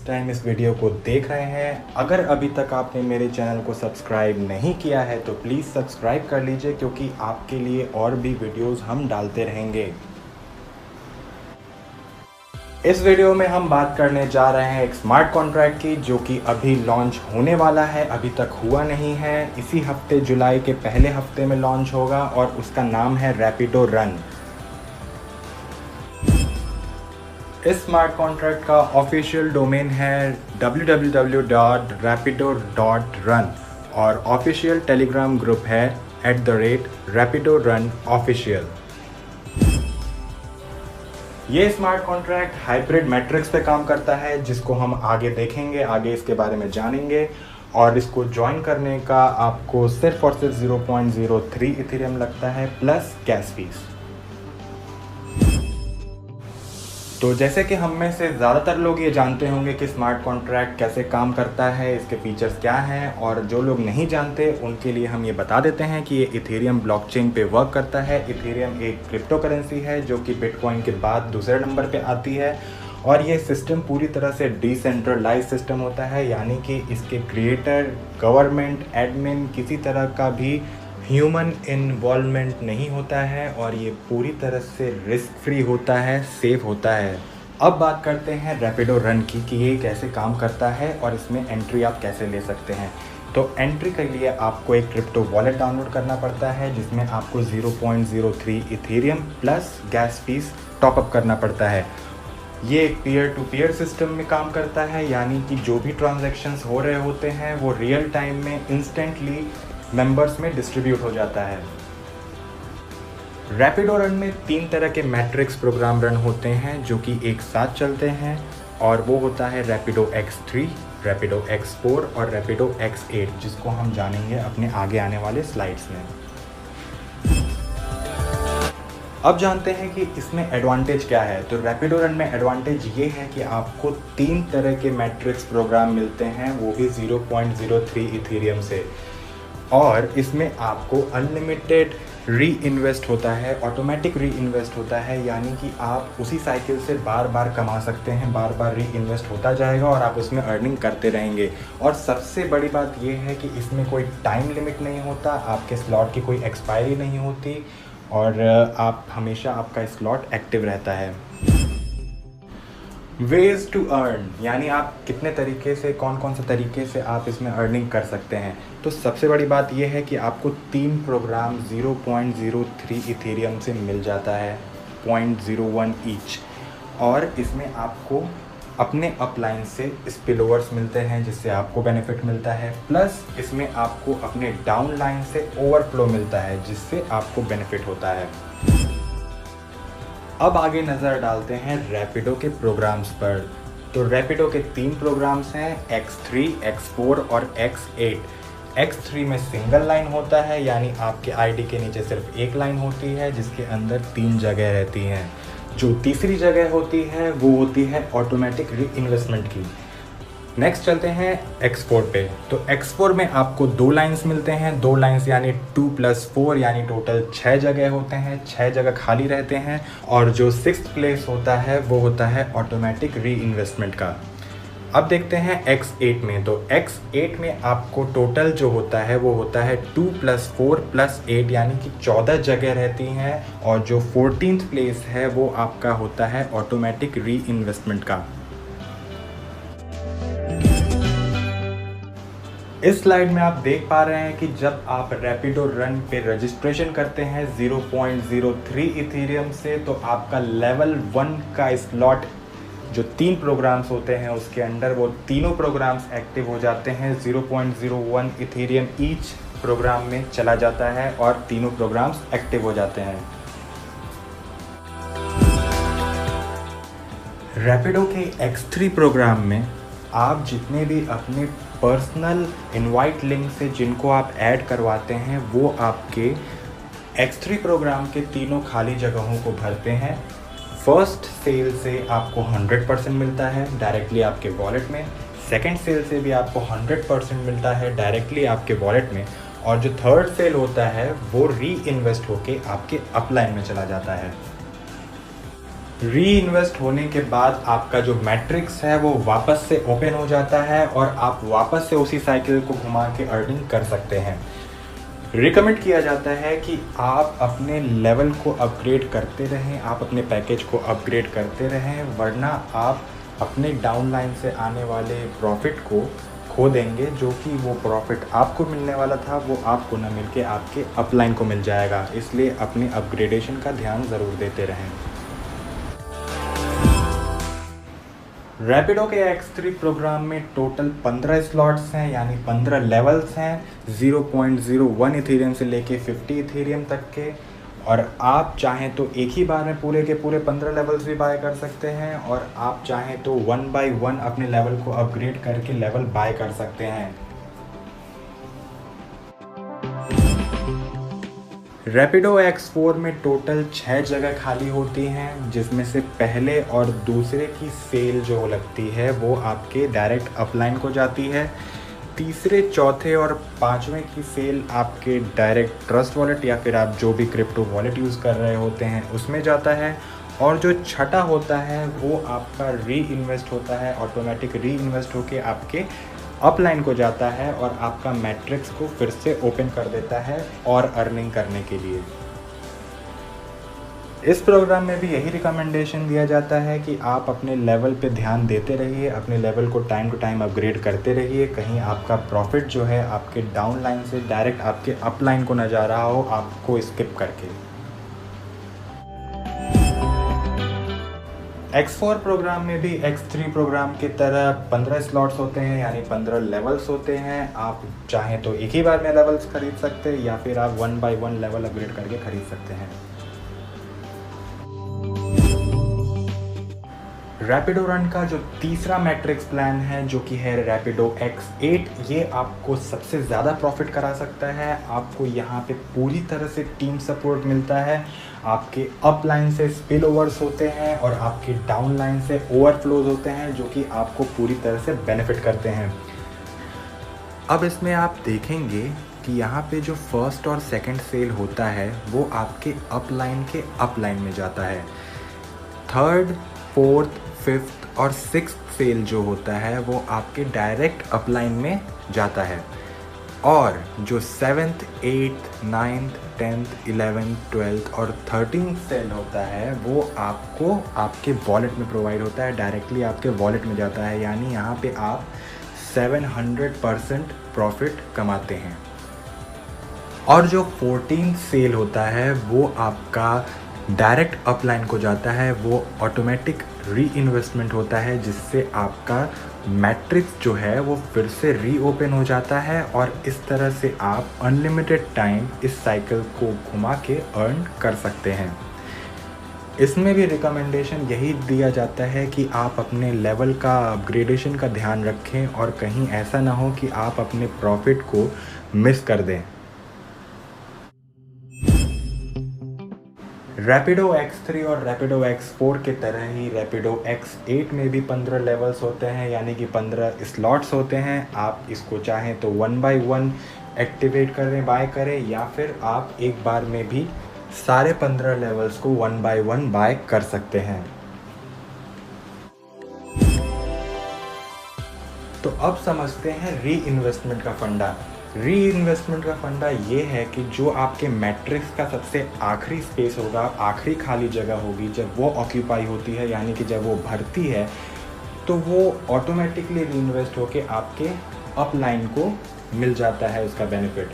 Time इस video को देख रहे हैं। अगर अभी तक आपने मेरे चैनल को सब्सक्राइब नहीं किया है तो प्लीज़ सब्सक्राइब कर लीजिए, क्योंकि आपके लिए और भी वीडियोस हम डालते रहेंगे। इस वीडियो में हम बात करने जा रहे हैं एक स्मार्ट कॉन्ट्रैक्ट की, जो कि अभी लॉन्च होने वाला है, अभी तक हुआ नहीं है। इसी हफ्ते जुलाई के पहले हफ्ते में लॉन्च होगा और उसका नाम है रैपिडो रन। इस स्मार्ट कॉन्ट्रैक्ट का ऑफिशियल डोमेन है www.rapido.run और ऑफिशियल टेलीग्राम ग्रुप है @rapidorunofficial। ये स्मार्ट कॉन्ट्रैक्ट हाइब्रिड मैट्रिक्स पे काम करता है, जिसको हम आगे देखेंगे, आगे इसके बारे में जानेंगे। और इसको ज्वाइन करने का आपको सिर्फ और सिर्फ 0.03 इथेरियम लगता है प्लस गैस फीस। तो जैसे कि हम में से ज़्यादातर लोग ये जानते होंगे कि स्मार्ट कॉन्ट्रैक्ट कैसे काम करता है, इसके फीचर्स क्या हैं, और जो लोग नहीं जानते उनके लिए हम ये बता देते हैं कि ये इथेरियम ब्लॉकचेन पे वर्क करता है। इथेरियम एक क्रिप्टो करेंसी है जो कि बिटकॉइन के बाद दूसरे नंबर पे आती है, और ये सिस्टम पूरी तरह से डिसेंट्रलाइज सिस्टम होता है, यानी कि इसके क्रिएटर, गवर्नमेंट, एडमिन, किसी तरह का भी ह्यूमन इन्वॉल्वमेंट नहीं होता है, और ये पूरी तरह से रिस्क फ्री होता है, सेफ होता है। अब बात करते हैं रैपिडो रन की कि ये कैसे काम करता है और इसमें एंट्री आप कैसे ले सकते हैं। तो एंट्री के लिए आपको एक क्रिप्टो वॉलेट डाउनलोड करना पड़ता है, जिसमें आपको 0.03 Ethereum plus gas fees top up करना पड़ता है। ये एक पीयर टू पीयर सिस्टम में काम करता है, यानी कि जो भी ट्रांजैक्शंस हो रहे होते हैं वो रियल टाइम में इंस्टेंटली मेंबर्स में डिस्ट्रीब्यूट हो जाता है। रैपिडो रन में 3 तरह के मैट्रिक्स प्रोग्राम रन होते हैं जो कि एक साथ चलते हैं, और वो होता है रैपिडो X3, रैपिडो X4 और रैपिडो X8, जिसको हम जानेंगे अपने आगे आने वाले स्लाइड्स में। अब जानते हैं कि इसमें एडवांटेज क्या है। तो रैपिडो रन में एडवांटेज ये है कि आपको 3 तरह के मैट्रिक्स प्रोग्राम मिलते हैं, वो भी 0.03 इथेरियम से, और इसमें आपको अनलिमिटेड री इन्वेस्ट होता है, ऑटोमेटिक री इन्वेस्ट होता है, यानी कि आप उसी साइकिल से बार बार कमा सकते हैं, बार बार री इन्वेस्ट होता जाएगा और आप उसमें अर्निंग करते रहेंगे। और सबसे बड़ी बात यह है कि इसमें कोई टाइम लिमिट नहीं होता, आपके स्लॉट की कोई एक्सपायरी नहीं होती, और आप हमेशा आपका स्लॉट एक्टिव रहता है। वेज टू अर्न, यानी आप कितने तरीके से, कौन कौन से तरीके से आप इसमें अर्निंग कर सकते हैं। तो सबसे बड़ी बात यह है कि आपको 3 प्रोग्राम 0.03 इथेरियम से मिल जाता है, 0.01 ईच, और इसमें आपको अपने अपलाइन से स्पिलओवर्स मिलते हैं, जिससे आपको बेनिफिट मिलता है, प्लस इसमें आपको अपने डाउन लाइन से ओवरफ्लो मिलता है, जिससे आपको बेनिफिट होता है। अब आगे नज़र डालते हैं रैपिडो के प्रोग्राम्स पर। तो रैपिडो के 3 प्रोग्राम्स हैं, X3, X4 और X8। X3 में सिंगल लाइन होता है, यानी आपके आईडी के नीचे सिर्फ एक लाइन होती है, जिसके अंदर 3 जगह रहती हैं। जो तीसरी जगह होती है वो होती है ऑटोमेटिक री इन्वेस्टमेंट की। नेक्स्ट चलते हैं X4 पे। तो X4 में आपको 2 लाइन्स मिलते हैं, 2 लाइन्स यानी 2 + 4, यानी टोटल 6 जगह होते हैं, 6 जगह खाली रहते हैं, और जो 6th प्लेस होता है वो होता है ऑटोमेटिक री इन्वेस्टमेंट का। अब देखते हैं X8 में। तो X8 में आपको टोटल जो होता है वो होता है 2 + 4 + 8, यानी कि 14 जगह रहती हैं, और जो 14th प्लेस है वो आपका होता है ऑटोमेटिक री इन्वेस्टमेंट का। इस स्लाइड में आप देख पा रहे हैं कि जब आप रैपिडो रन पे रजिस्ट्रेशन करते हैं 0.03 इथेरियम से, तो आपका लेवल 1 का स्लॉट जो 3 प्रोग्राम्स होते हैं उसके अंडर, वो तीनों प्रोग्राम्स एक्टिव हो जाते हैं। 0.01 इथेरियम ईच प्रोग्राम में चला जाता है और तीनों प्रोग्राम्स एक्टिव हो जाते हैं। रैपिडो के X3 प्रोग्राम में आप जितने भी अपने पर्सनल इनवाइट लिंक से जिनको आप ऐड करवाते हैं, वो आपके X3 प्रोग्राम के तीनों खाली जगहों को भरते हैं। फर्स्ट सेल से आपको 100% मिलता है डायरेक्टली आपके वॉलेट में, सेकंड सेल से भी आपको 100% मिलता है डायरेक्टली आपके वॉलेट में, और जो थर्ड सेल होता है वो री इन्वेस्ट होके आपके अपलाइन में चला जाता है। री इन्वेस्ट होने के बाद आपका जो मैट्रिक्स है वो वापस से ओपन हो जाता है और आप वापस से उसी साइकिल को घुमा के अर्निंग कर सकते हैं। रिकमेंड किया जाता है कि आप अपने लेवल को अपग्रेड करते रहें, आप अपने पैकेज को अपग्रेड करते रहें, वरना आप अपने डाउनलाइन से आने वाले प्रॉफिट को खो देंगे, जो कि वो प्रॉफिट आपको मिलने वाला था वो आपको ना मिल के आपके अपलाइन को मिल जाएगा। इसलिए अपने अपग्रेडेशन का ध्यान ज़रूर देते रहें। रैपिडो के X3 प्रोग्राम में टोटल 15 स्लॉट्स हैं, यानी 15 लेवल्स हैं, 0.01 इथेरियम से लेके 50 इथेरियम तक के। और आप चाहें तो एक ही बार में पूरे के पूरे 15 लेवल्स भी बाय कर सकते हैं, और आप चाहें तो 1 बाय 1 अपने लेवल को अपग्रेड करके लेवल बाय कर सकते हैं। रैपिडो X4 में टोटल 6 जगह खाली होती हैं, जिसमें से पहले और दूसरे की सेल जो लगती है वो आपके डायरेक्ट अपलाइन को जाती है। तीसरे, चौथे और पांचवें की सेल आपके डायरेक्ट ट्रस्ट वॉलेट या फिर आप जो भी क्रिप्टो वॉलेट यूज़ कर रहे होते हैं उसमें जाता है। और जो छठा होता है वो आपका री इन्वेस्ट होता है, ऑटोमेटिक री इन्वेस्ट होके आपके अपलाइन को जाता है और आपका मैट्रिक्स को फिर से ओपन कर देता है और अर्निंग करने के लिए। इस प्रोग्राम में भी यही रिकमेंडेशन दिया जाता है कि आप अपने लेवल पे ध्यान देते रहिए, अपने लेवल को टाइम टू टाइम अपग्रेड करते रहिए, कहीं आपका प्रॉफिट जो है आपके डाउन लाइन से डायरेक्ट आपके अपलाइन को न जा रहा हो आपको स्किप करके। X4 प्रोग्राम में भी X3 प्रोग्राम की तरह 15 स्लॉट्स होते हैं, यानी 15 लेवल्स होते हैं। आप चाहें तो एक ही बार में लेवल्स खरीद सकते हैं या फिर आप 1 बाय 1 लेवल अपग्रेड करके खरीद सकते हैं। रैपिडो रन का जो तीसरा मैट्रिक्स प्लान है, जो कि है रैपिडो X8, ये आपको सबसे ज़्यादा प्रॉफिट करा सकता है। आपको यहाँ पे पूरी तरह से टीम सपोर्ट मिलता है, आपके अप लाइन से स्पिल ओवर्स होते हैं और आपके डाउन लाइन से ओवरफ्लोज होते हैं, जो कि आपको पूरी तरह से बेनिफिट करते हैं। अब इसमें आप देखेंगे कि यहाँ पे जो फर्स्ट और सेकंड सेल होता है वो आपके अप लाइन के अप लाइन में जाता है। थर्ड, फोर्थ, फिफ्थ और सिक्स्थ सेल जो होता है वो आपके डायरेक्ट अपलाइन में जाता है। और जो 7th, 8th, 9th, 10th, 11th, 12th और 13th सेल होता है वो आपको आपके वॉलेट में प्रोवाइड होता है, डायरेक्टली आपके वॉलेट में जाता है, यानी यहाँ पे आप 700% प्रॉफिट कमाते हैं। और जो 14th सेल होता है वो आपका डायरेक्ट अपलाइन को जाता है, वो ऑटोमेटिक री इन्वेस्टमेंट होता है, जिससे आपका मैट्रिक्स जो है वो फिर से रीओपन हो जाता है और इस तरह से आप अनलिमिटेड टाइम इस साइकिल को घुमा के अर्न कर सकते हैं। इसमें भी रिकमेंडेशन यही दिया जाता है कि आप अपने लेवल का अपग्रेडेशन का ध्यान रखें और कहीं ऐसा ना हो कि आप अपने प्रॉफिट को मिस कर दें। रैपिडो X3 और रैपिडो X4 के तरह ही रैपिडो X8 में भी 15 लेवल्स होते हैं, यानी कि 15 स्लॉट्स होते हैं। आप इसको चाहें तो 1 बाय 1 एक्टिवेट करें, बाय करें, या फिर आप एक बार में भी सारे 15 लेवल्स को 1 बाय 1 बाय कर सकते हैं। तो अब समझते हैं री इन्वेस्टमेंट का फंडा। री इन्वेस्टमेंट का फंडा ये है कि जो आपके मैट्रिक्स का सबसे आखिरी स्पेस होगा, आखिरी खाली जगह होगी, जब वो ऑक्यूपाई होती है, यानी कि जब वो भरती है, तो वो ऑटोमेटिकली री इन्वेस्ट होके आपके अप लाइन को मिल जाता है उसका बेनिफिट,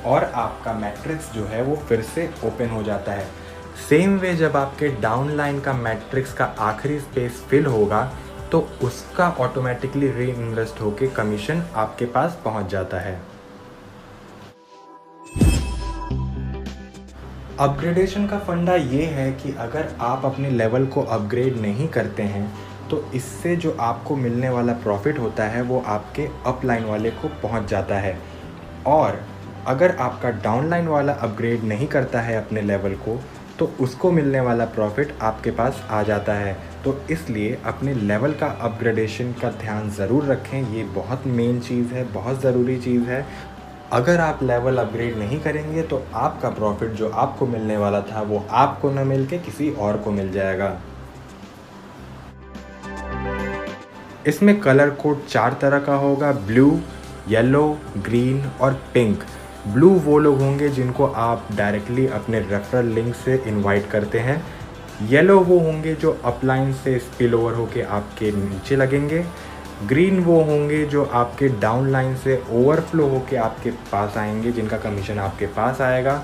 और आपका मैट्रिक्स जो है वो फिर से ओपन हो जाता है। सेम वे जब आपके डाउन लाइन का मैट्रिक्स का आखिरी स्पेस फिल होगा तो उसका ऑटोमेटिकली री इन्वेस्ट होके कमीशन आपके पास पहुंच जाता है। अपग्रेडेशन का फंडा ये है कि अगर आप अपने लेवल को अपग्रेड नहीं करते हैं तो इससे जो आपको मिलने वाला प्रॉफिट होता है वो आपके अपलाइन वाले को पहुंच जाता है, और अगर आपका डाउनलाइन वाला अपग्रेड नहीं करता है अपने लेवल को तो उसको मिलने वाला प्रॉफिट आपके पास आ जाता है। तो इसलिए अपने लेवल का अपग्रेडेशन का ध्यान ज़रूर रखें, ये बहुत मेन चीज़ है, बहुत ज़रूरी चीज़ है। अगर आप लेवल अपग्रेड नहीं करेंगे तो आपका प्रॉफिट जो आपको मिलने वाला था वो आपको न मिल के किसी और को मिल जाएगा। इसमें कलर कोड 4 तरह का होगा, ब्लू, येलो, ग्रीन और पिंक। ब्लू वो लोग होंगे जिनको आप डायरेक्टली अपने रेफरल लिंक से इनवाइट करते हैं। येलो वो होंगे जो अपलाइन से स्पिल ओवर होके आपके नीचे लगेंगे। ग्रीन वो होंगे जो आपके डाउनलाइन से ओवरफ्लो होके आपके पास आएंगे, जिनका कमीशन आपके पास आएगा।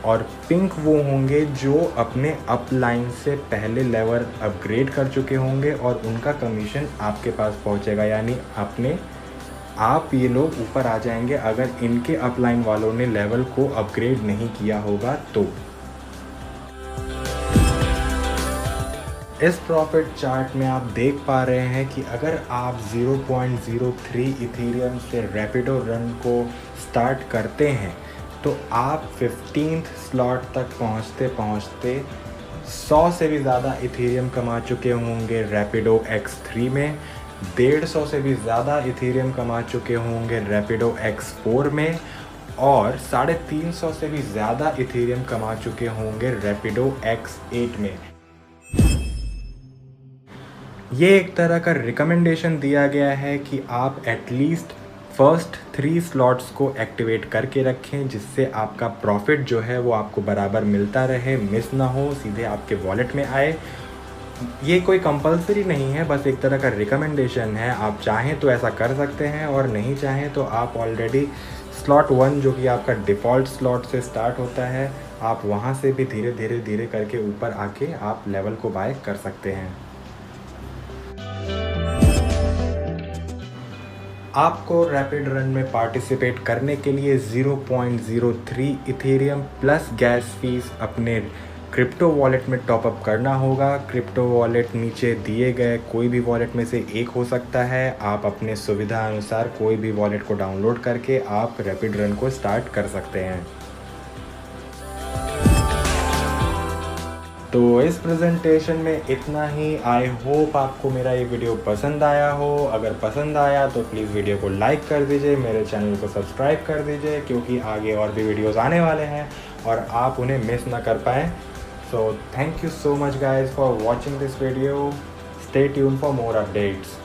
और पिंक वो होंगे जो अपने अपलाइन से पहले लेवल अपग्रेड कर चुके होंगे और उनका कमीशन आपके पास पहुंचेगा, यानी आप ये लोग ऊपर आ जाएंगे अगर इनके अपलाइन वालों ने लेवल को अपग्रेड नहीं किया होगा तो। इस प्रॉफिट चार्ट में आप देख पा रहे हैं कि अगर आप 0.03 इथेरियम से रैपिडो रन को स्टार्ट करते हैं तो आप 15th स्लॉट तक पहुंचते पहुंचते 100 से भी ज़्यादा इथेरियम कमा चुके होंगे रैपिडो X3 में, 150 से भी ज़्यादा इथेरियम कमा चुके होंगे रैपिडो X4 में और 350 से भी ज़्यादा इथेरियम कमा चुके होंगे रैपिडो X8 में। ये एक तरह का रिकमेंडेशन दिया गया है कि आप एटलीस्ट फर्स्ट 3 स्लॉट्स को एक्टिवेट करके रखें, जिससे आपका प्रॉफिट जो है वो आपको बराबर मिलता रहे, मिस ना हो, सीधे आपके वॉलेट में आए। ये कोई कंपलसरी नहीं है, बस एक तरह का रिकमेंडेशन है। आप चाहें तो ऐसा कर सकते हैं और नहीं चाहें तो आप ऑलरेडी स्लॉट 1 जो कि आपका डिफ़ॉल्ट स्लॉट से स्टार्ट होता है, आप वहाँ से भी धीरे धीरे करके ऊपर आके आप लेवल को बाय कर सकते हैं। आपको रैपिड रन में पार्टिसिपेट करने के लिए 0.03 इथेरियम प्लस गैस फीस अपने क्रिप्टो वॉलेट में टॉपअप करना होगा। क्रिप्टो वॉलेट नीचे दिए गए कोई भी वॉलेट में से एक हो सकता है। आप अपने सुविधा अनुसार कोई भी वॉलेट को डाउनलोड करके आप रैपिड रन को स्टार्ट कर सकते हैं। तो इस प्रेजेंटेशन में इतना ही। आई होप आपको मेरा ये वीडियो पसंद आया हो। अगर पसंद आया तो प्लीज़ वीडियो को लाइक कर दीजिए, मेरे चैनल को सब्सक्राइब कर दीजिए, क्योंकि आगे और भी वीडियोस आने वाले हैं और आप उन्हें मिस ना कर पाएँ। So thank you so much guys for watching this video. Stay tuned for more updates.